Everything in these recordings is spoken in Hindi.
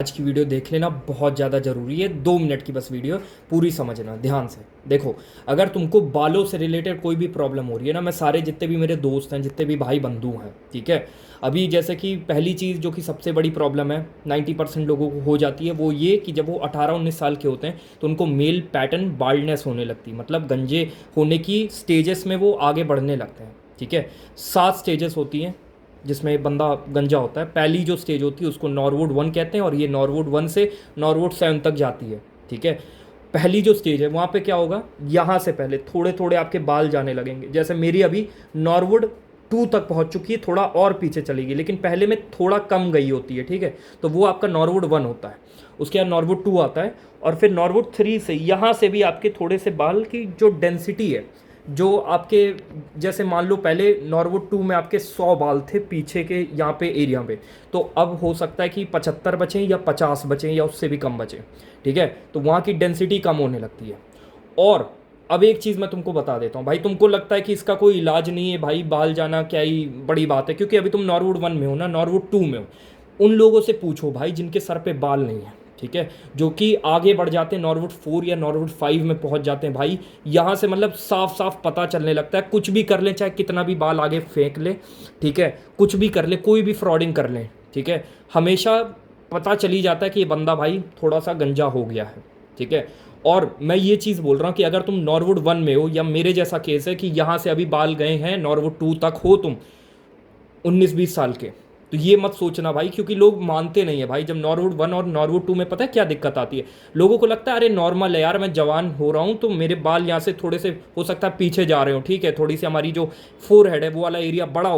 आज की वीडियो देख लेना, बहुत ज़्यादा ज़रूरी है। 2 मिनट की बस वीडियो, पूरी समझना ध्यान से। देखो, अगर तुमको बालों से रिलेटेड कोई भी प्रॉब्लम हो रही है ना, मैं सारे जितने भी मेरे दोस्त हैं, जितने भी भाई बंधु हैं, ठीक है, अभी जैसे कि पहली चीज़ जो कि सबसे बड़ी प्रॉब्लम है 90% लोगों को हो जाती है, वो ये कि जब वो 18-19 साल के होते हैं तो उनको मेल पैटर्न बाल्डनेस होने लगती है। मतलब गंजे होने की स्टेजेस में वो आगे बढ़ने लगते हैं। ठीक है, 7 स्टेजेस होती हैं जिसमें बंदा गंजा होता है। पहली जो स्टेज होती है उसको नॉर्वुड 1 कहते हैं, और ये नॉर्वुड 1 से नॉर्वुड 7 तक जाती है। ठीक है, पहली जो स्टेज है वहाँ पे क्या होगा, यहाँ से पहले थोड़े थोड़े आपके बाल जाने लगेंगे। जैसे मेरी अभी नॉर्वुड 2 तक पहुँच चुकी है, थोड़ा और पीछे चलेगी, लेकिन पहले में थोड़ा कम गई होती है। ठीक है, तो वो आपका नॉर्वुड 1 होता है। उसके बाद नॉर्वुड 2 आता है, और फिर नॉर्वुड 3 से यहाँ से भी आपके थोड़े से बाल की जो डेंसिटी है, जो आपके, जैसे मान लो पहले नॉर्वुड 2 में आपके 100 बाल थे पीछे के यहाँ पे एरिया पे, तो अब हो सकता है कि 75 बचें या 50 बचें या उससे भी कम बचें। ठीक है, तो वहाँ की डेंसिटी कम होने लगती है। और अब एक चीज़ मैं तुमको बता देता हूँ भाई, तुमको लगता है कि इसका कोई इलाज नहीं है भाई, बाल जाना क्या ही बड़ी बात है, क्योंकि अभी तुम नॉर्वुड 1 में हो ना, नॉर्वुड 2 में हो। उन लोगों से पूछो भाई जिनके सर पे बाल नहीं है, ठीक है, जो कि आगे बढ़ जाते हैं, नॉर्वुड 4 या नॉर्वुड 5 में पहुंच जाते हैं भाई। यहाँ से मतलब साफ साफ पता चलने लगता है, कुछ भी कर लें, चाहे कितना भी बाल आगे फेंक ले, ठीक है, कुछ भी कर ले, कोई भी फ्रॉडिंग कर लें, ठीक है, हमेशा पता चली जाता है कि ये बंदा भाई थोड़ा सा गंजा हो गया है। ठीक है, और मैं ये चीज़ बोल रहा हूँ कि अगर तुम नॉर्वुड 1 में हो, या मेरे जैसा केस है कि यहाँ से अभी बाल गए हैं, नॉर्वुड 2 तक हो तुम 19-20 साल के, तो ये मत सोचना भाई, क्योंकि लोग मानते नहीं है भाई। जब नॉर्वुड 1 और नॉर्वुड 2 में पता है क्या दिक्कत आती है, लोगों को लगता है अरे नॉर्मल है यार, मैं जवान हो रहा हूँ तो मेरे बाल यहाँ से थोड़े से हो सकता है पीछे जा रहे हो, ठीक है, थोड़ी सी हमारी जो फोर हेड है वो वाला एरिया बड़ा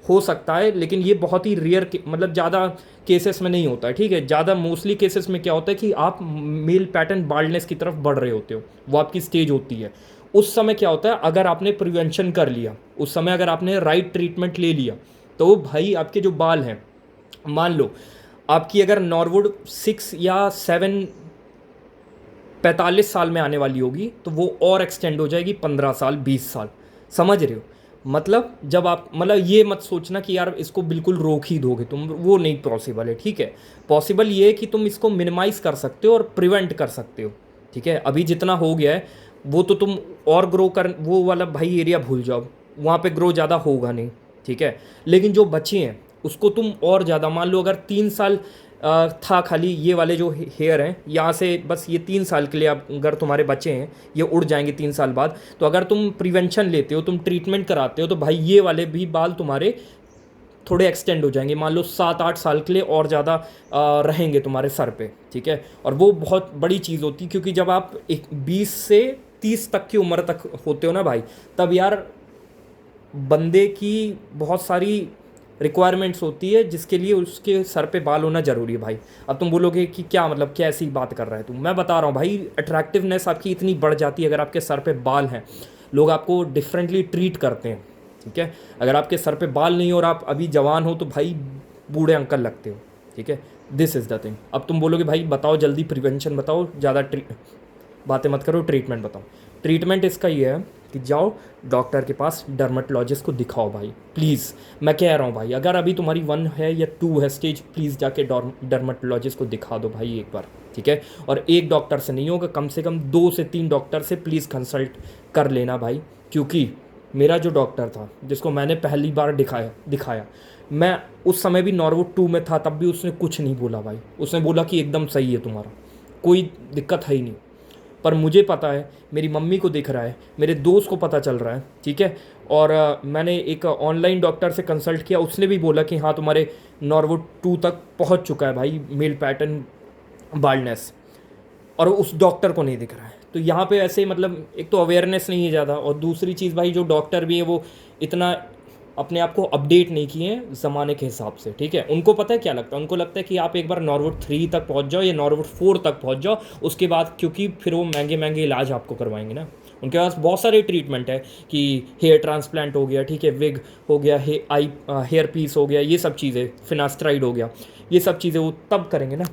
हो सकता है, लेकिन ये बहुत ही रेयर, मतलब ज़्यादा केसेस में नहीं होता है। ठीक है, ज़्यादा मोस्टली केसेस में क्या होता है कि आप मेल पैटर्न बाल्डनेस की तरफ बढ़ रहे होते हो, वो आपकी स्टेज होती है। उस समय क्या होता है, अगर आपने प्रिवेंशन कर लिया, उस समय अगर आपने राइट ट्रीटमेंट ले लिया, तो भाई आपके जो बाल हैं, मान लो आपकी अगर नॉर्वुड 6 या 7 45 साल में आने वाली होगी, तो वो और एक्सटेंड हो जाएगी 15 साल 20 साल। समझ रहे हो? मतलब जब आप, मतलब ये मत सोचना कि यार इसको बिल्कुल रोक ही दोगे तुम, वो नहीं पॉसिबल है। ठीक है, पॉसिबल ये है कि तुम इसको मिनिमाइज़ कर सकते हो और प्रिवेंट कर सकते हो। ठीक है, अभी जितना हो गया है वो तो तुम और ग्रो कर, वो वाला भाई एरिया भूल जाओ, वहाँ पे ग्रो ज़्यादा होगा नहीं। ठीक है, लेकिन जो बचे हैं उसको तुम और ज़्यादा, मान लो अगर 3 साल था खाली, ये वाले जो हेयर हैं यहाँ से, बस ये 3 साल के लिए, आप अगर तुम्हारे बच्चे हैं ये उड़ जाएंगे 3 साल बाद, तो अगर तुम प्रिवेंशन लेते हो, तुम ट्रीटमेंट कराते हो, तो भाई ये वाले भी बाल तुम्हारे थोड़े एक्सटेंड हो जाएंगे, मान लो 7-8 साल के लिए और ज़्यादा रहेंगे तुम्हारे सर पे। ठीक है, और वो बहुत बड़ी चीज़ होती है, क्योंकि जब आप एक 20 से 30 तक की उम्र तक होते हो ना भाई, तब यार बंदे की बहुत सारी रिक्वायरमेंट्स होती है जिसके लिए उसके सर पे बाल होना ज़रूरी है भाई। अब तुम बोलोगे कि क्या मतलब, क्या ऐसी बात कर रहा है तू, मैं बता रहा हूँ भाई, अट्रैक्टिवनेस आपकी इतनी बढ़ जाती है अगर आपके सर पे बाल हैं, लोग आपको डिफरेंटली ट्रीट करते हैं। ठीक है, अगर आपके सर पे बाल नहीं हो और आप अभी जवान हो, तो भाई बूढ़े अंकल लगते हो। ठीक है, दिस इज़ द थिंग। अब तुम बोलोगे भाई बताओ जल्दी, प्रिवेंशन बताओ, ज़्यादा बातें मत करो, ट्रीटमेंट बताओ। ट्रीटमेंट इसका ये है कि जाओ डॉक्टर के पास, डर्मेटोलॉजिस्ट को दिखाओ भाई, प्लीज़। मैं कह रहा हूँ भाई, अगर अभी तुम्हारी 1 है या 2 है स्टेज, प्लीज़ जाके डर्मेटोलॉजिस्ट को दिखा दो भाई एक बार। ठीक है, और एक डॉक्टर से नहीं होगा, कम से कम 2 से 3 डॉक्टर से प्लीज़ कंसल्ट कर लेना भाई। क्योंकि मेरा जो डॉक्टर था जिसको मैंने पहली बार दिखाया, मैं उस समय भी नॉर्वुड 2 में था, तब भी उसने कुछ नहीं बोला भाई। उसने बोला कि एकदम सही है तुम्हारा, कोई दिक्कत है ही नहीं। पर मुझे पता है, मेरी मम्मी को दिख रहा है, मेरे दोस्त को पता चल रहा है। ठीक है, और मैंने एक ऑनलाइन डॉक्टर से कंसल्ट किया, उसने भी बोला कि हाँ तुम्हारे नॉर्वुड 2 तक पहुंच चुका है भाई मेल पैटर्न बाल्डनेस, और उस डॉक्टर को नहीं दिख रहा है। तो यहाँ पे ऐसे मतलब एक तो अवेयरनेस नहीं है ज़्यादा, और दूसरी चीज़ भाई जो डॉक्टर भी है वो इतना अपने आप को अपडेट नहीं किए हैं ज़माने के हिसाब से। ठीक है, उनको पता है क्या लगता है, उनको लगता है कि आप एक बार नॉर्वुड 3 तक पहुंच जाओ या नॉर्वुड 4 तक पहुंच जाओ, उसके बाद, क्योंकि फिर वो महंगे महंगे इलाज आपको करवाएंगे ना। उनके पास बहुत सारे ट्रीटमेंट है कि हेयर ट्रांसप्लांट हो गया, ठीक है, विग हो गया, हेयर पीस हो गया, ये सब चीज़ें, फिनास्ट्राइड हो गया, ये सब चीज़ें वो तब करेंगे ना